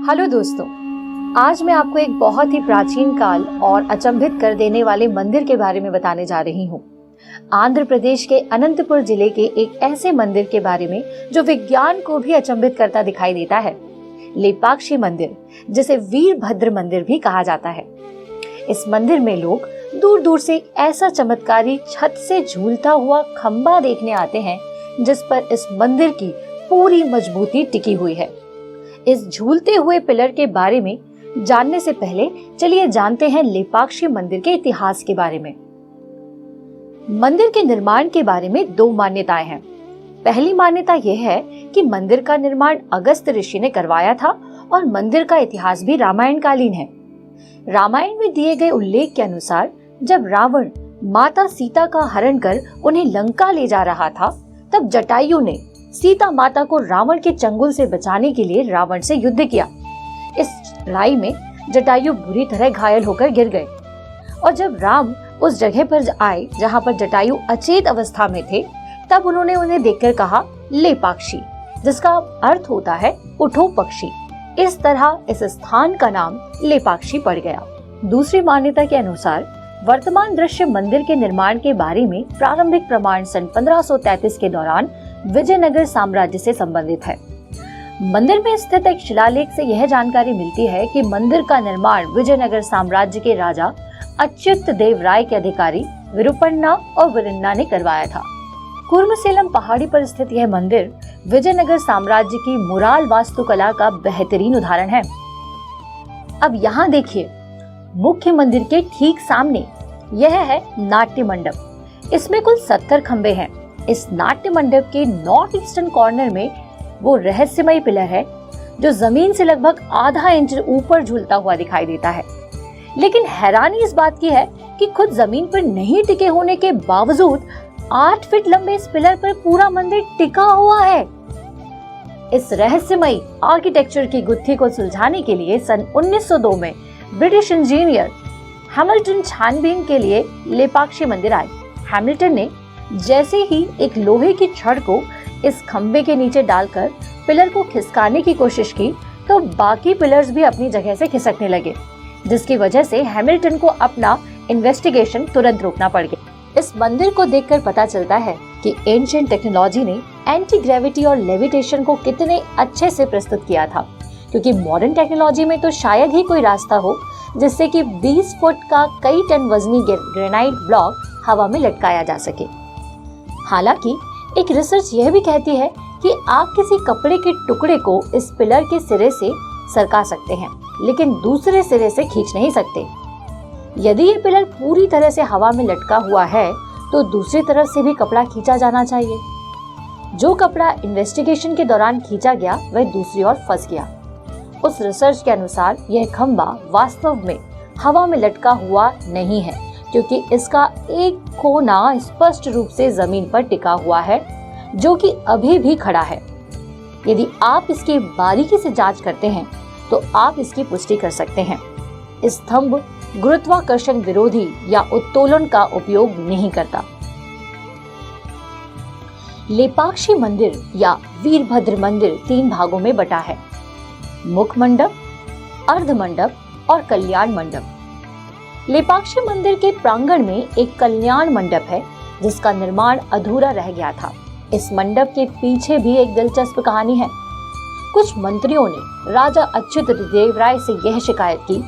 Hello दोस्तों, आज मैं आपको एक बहुत ही प्राचीन काल और अचंभित कर देने वाले मंदिर के बारे में बताने जा रही हूँ। आंध्र प्रदेश के अनंतपुर जिले के एक ऐसे मंदिर के बारे में जो विज्ञान को भी अचंभित करता दिखाई देता है। लेपाक्षी मंदिर, जिसे वीरभद्र मंदिर भी कहा जाता है। इस मंदिर में लोग दूर दूर से ऐसा चमत्कारी छत से झूलता हुआ खंबा देखने आते हैं जिस पर इस मंदिर की पूरी मजबूती टिकी हुई है। इस झूलते हुए पिलर के बारे में जानने से पहले चलिए जानते हैं लेपाक्षी मंदिर के इतिहास के बारे में। मंदिर के निर्माण के बारे में दो मान्यताएं हैं। पहली मान्यता यह है कि मंदिर का निर्माण अगस्त्य ऋषि ने करवाया था और मंदिर का इतिहास भी रामायण कालीन है। रामायण में दिए गए उल्लेख के अनुसार जब रावण माता सीता का हरण कर उन्हें लंका ले जा रहा था, तब जटायु ने सीता माता को रावण के चंगुल से बचाने के लिए रावण से युद्ध किया। इस लड़ाई में जटायु बुरी तरह घायल होकर गिर गए और जब राम उस जगह पर आए जहां पर जटायु अचेत अवस्था में थे, तब उन्होंने उन्हें देखकर कहा लेपाक्षी, जिसका अर्थ होता है उठो पक्षी। इस तरह इस स्थान का नाम लेपाक्षी पड़ गया। दूसरी मान्यता के अनुसार वर्तमान दृश्य मंदिर के निर्माण के बारे में प्रारंभिक प्रमाण सन 1533 के दौरान विजयनगर साम्राज्य से संबंधित है। मंदिर में स्थित एक शिलालेख से यह जानकारी मिलती है कि मंदिर का निर्माण विजयनगर साम्राज्य के राजा अच्युत देव राय के अधिकारी विरूपण्णा और विरन्ना ने करवाया था। कुर्मसेलम पहाड़ी पर स्थित यह मंदिर विजयनगर साम्राज्य की मुराल वास्तुकला का बेहतरीन उदाहरण है। अब यहाँ देखिए, मुख्य मंदिर के ठीक सामने यह है नाट्य मंडप। इसमें कुल 70 खंबे हैं। इस नाट्य मंडप के नॉर्थ ईस्टर्न कॉर्नर में वो रहस्यमय पिलर है जो जमीन से लगभग आधा इंच ऊपर झूलता हुआ दिखाई देता है। लेकिन हैरानी इस बात की है कि खुद जमीन पर नहीं टिके होने के बावजूद 8 फीट लंबे इस पिलर पर पूरा मंदिर टिका हुआ है। इस रहस्यमय आर्किटेक्चर की गुत्थी को सुलझाने के लिए सन 1902 में ब्रिटिश इंजीनियर हैमिल्टन छानबीन के लिए लेपाक्षी मंदिर आए। हैमिल्टन ने जैसे ही एक लोहे की छड़ को इस खंबे के नीचे डालकर पिलर को खिसकाने की कोशिश की, तो बाकी पिलर्स भी अपनी जगह से खिसकने लगे, जिसकी वजह से हैमिल्टन को अपना इन्वेस्टिगेशन तुरंत रोकना पड़ गया। इस मंदिर को देखकर पता चलता है कि एंशिएंट टेक्नोलॉजी ने एंटी ग्रेविटी और लेविटेशन को कितने अच्छे से प्रस्तुत किया था, क्योंकि मॉडर्न टेक्नोलॉजी में तो शायद ही कोई रास्ता हो जिससे कि 20 फुट का कई टन वजनी ग्रेनाइट ब्लॉक हवा में लटकाया जा सके। हालांकि एक रिसर्च यह भी कहती है कि आप किसी कपड़े के टुकड़े को इस पिलर के सिरे से सरका सकते हैं, लेकिन दूसरे सिरे से खींच नहीं सकते। यदि ये पिलर पूरी तरह से हवा में लटका हुआ है, तो दूसरी तरफ से भी कपड़ा खींचा जाना चाहिए। जो कपड़ा इन्वेस्टिगेशन के दौरान खींचा गया, वह दूसरी ओर फंस गया। उस रिसर्च के अनुसार यह खंबा वास्तव में हवा में लटका हुआ नहीं है, क्योंकि इसका एक कोना स्पष्ट रूप से जमीन पर टिका हुआ है, जो कि अभी भी खड़ा है। यदि आप इसकी बारीकी से जांच करते हैं तो आप इसकी पुष्टि कर सकते हैं। इस स्तंभ गुरुत्वाकर्षण विरोधी या उत्तोलन का उपयोग नहीं करता। लेपाक्षी मंदिर या वीरभद्र मंदिर 3 भागों में बटा है: मुख मंडप, अर्ध मंडप और कल्याण मंडप। लेपाक्षी मंदिर के प्रांगण में एक कल्याण मंडप है जिसका निर्माण अधूरा रह गया था। इस मंडप के पीछे भी एक दिलचस्प कहानी है। कुछ मंत्रियों ने राजा अच्युत देव राय से यह शिकायत की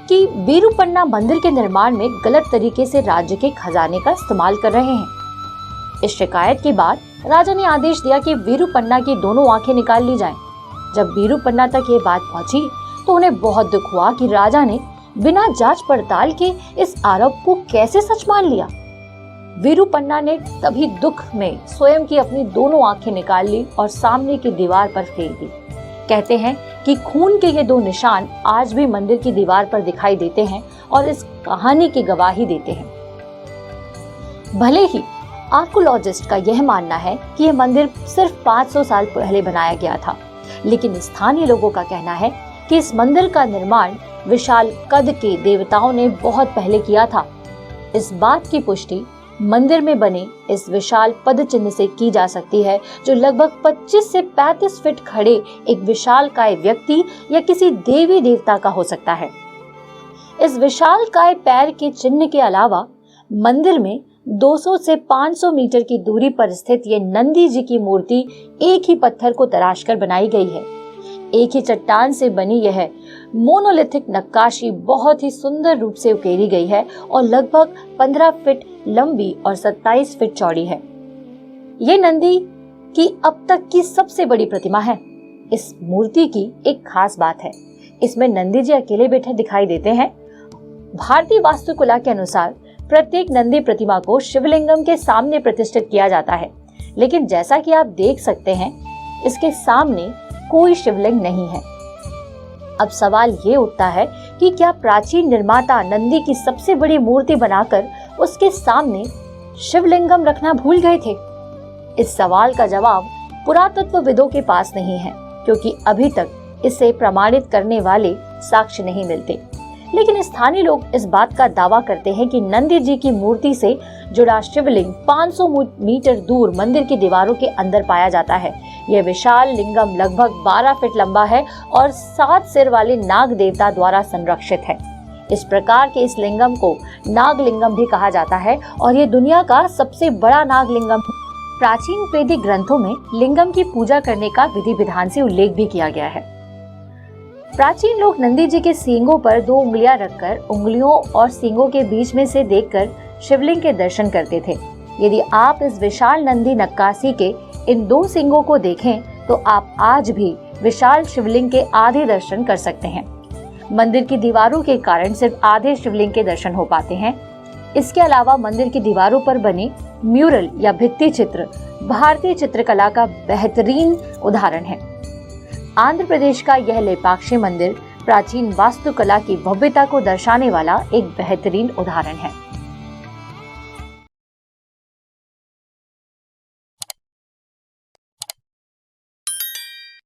कि वीरूपण्णा मंदिर के निर्माण में गलत तरीके से राज्य के खजाने का इस्तेमाल कर रहे हैं। इस शिकायत के बाद राजा ने आदेश दिया कि वीरूपण्णा की दोनों आंखें निकाल ली जाएं। जब वीरूपण्णा तक ये बात पहुंची तो उन्हें बहुत दुख हुआ कि राजा ने बिना जांच पड़ताल के इस आरोप को कैसे सच मान लिया। वीरूपण्णा ने तभी दुख में स्वयं की अपनी दोनों आंखें निकाल ली और सामने की दीवार पर फेंक दी। कहते हैं कि खून के ये 2 निशान आज भी मंदिर की दीवार पर दिखाई देते हैं और इस कहानी की गवाही देते हैं। भले ही आर्कोलॉजिस्ट का यह मानना है कि यह मंदिर सिर्फ 500 साल पहले बनाया गया था, लेकिन स्थानीय लोगों का कहना है कि इस मंदिर का निर्माण विशाल कद के देवताओं ने बहुत पहले किया था। इस बात की पुष्टि मंदिर में बने इस विशाल पद चिन्ह से की जा सकती है, जो लगभग 25 से 35 फीट खड़े एक विशालकाय व्यक्ति या किसी देवी देवता का हो सकता है। इस विशालकाय पैर के चिन्ह के अलावा मंदिर में 200 से 500 मीटर की दूरी पर स्थित ये नंदी जी की मूर्ति एक ही पत्थर को तराशकर बनाई गई है। एक ही चट्टान से बनी यह मोनोलिथिक नक्काशी बहुत ही सुंदर रूप से उकेरी गई है और लगभग 15 फीट लंबी और 27 फीट चौड़ी है। ये नंदी की अब तक की सबसे बड़ी प्रतिमा है। इस मूर्ति की एक खास बात है, इसमें नंदी जी अकेले बैठे दिखाई देते हैं। भारतीय वास्तुकला के अनुसार प्रत्येक नंदी प्रतिमा को शिवलिंगम के सामने प्रतिष्ठित किया जाता है, लेकिन जैसा कि आप देख सकते हैं, इसके सामने कोई शिवलिंग नहीं है। अब सवाल ये उठता है कि क्या प्राचीन निर्माता नंदी की सबसे बड़ी मूर्ति बनाकर उसके सामने शिवलिंगम रखना भूल गए थे? इस सवाल का जवाब पुरातत्वविदों के पास नहीं है, क्योंकि अभी तक इसे प्रमाणित करने वाले साक्ष्य नहीं मिलते। लेकिन स्थानीय लोग इस बात का दावा करते हैं कि नंदी जी की मूर्ति से जुड़ा शिवलिंग 500 मीटर दूर मंदिर की दीवारों के अंदर पाया जाता है। यह विशाल लिंगम लगभग 12 फीट लंबा है और 7 सिर वाले नाग देवता द्वारा संरक्षित है। इस प्रकार के इस लिंगम को नागलिंगम भी कहा जाता है और ये दुनिया का सबसे बड़ा नागलिंगम। प्राचीन वैदिक ग्रंथों में लिंगम की पूजा करने का विधि विधान से उल्लेख भी किया गया है। प्राचीन लोग नंदी जी के सींगों पर 2 उंगलियां रखकर उंगलियों और सींगों के बीच में से देखकर शिवलिंग के दर्शन करते थे। यदि आप इस विशाल नंदी नक्काशी के इन 2 सींगों को देखें तो आप आज भी विशाल शिवलिंग के आधे दर्शन कर सकते हैं। मंदिर की दीवारों के कारण सिर्फ आधे शिवलिंग के दर्शन हो पाते हैं। इसके अलावा मंदिर की दीवारों पर बने म्यूरल या भित्ति चित्र भारतीय चित्रकला का बेहतरीन उदाहरण है। आंध्र प्रदेश का यह लेपाक्षी मंदिर प्राचीन वास्तुकला की भव्यता को दर्शाने वाला एक बेहतरीन उदाहरण है।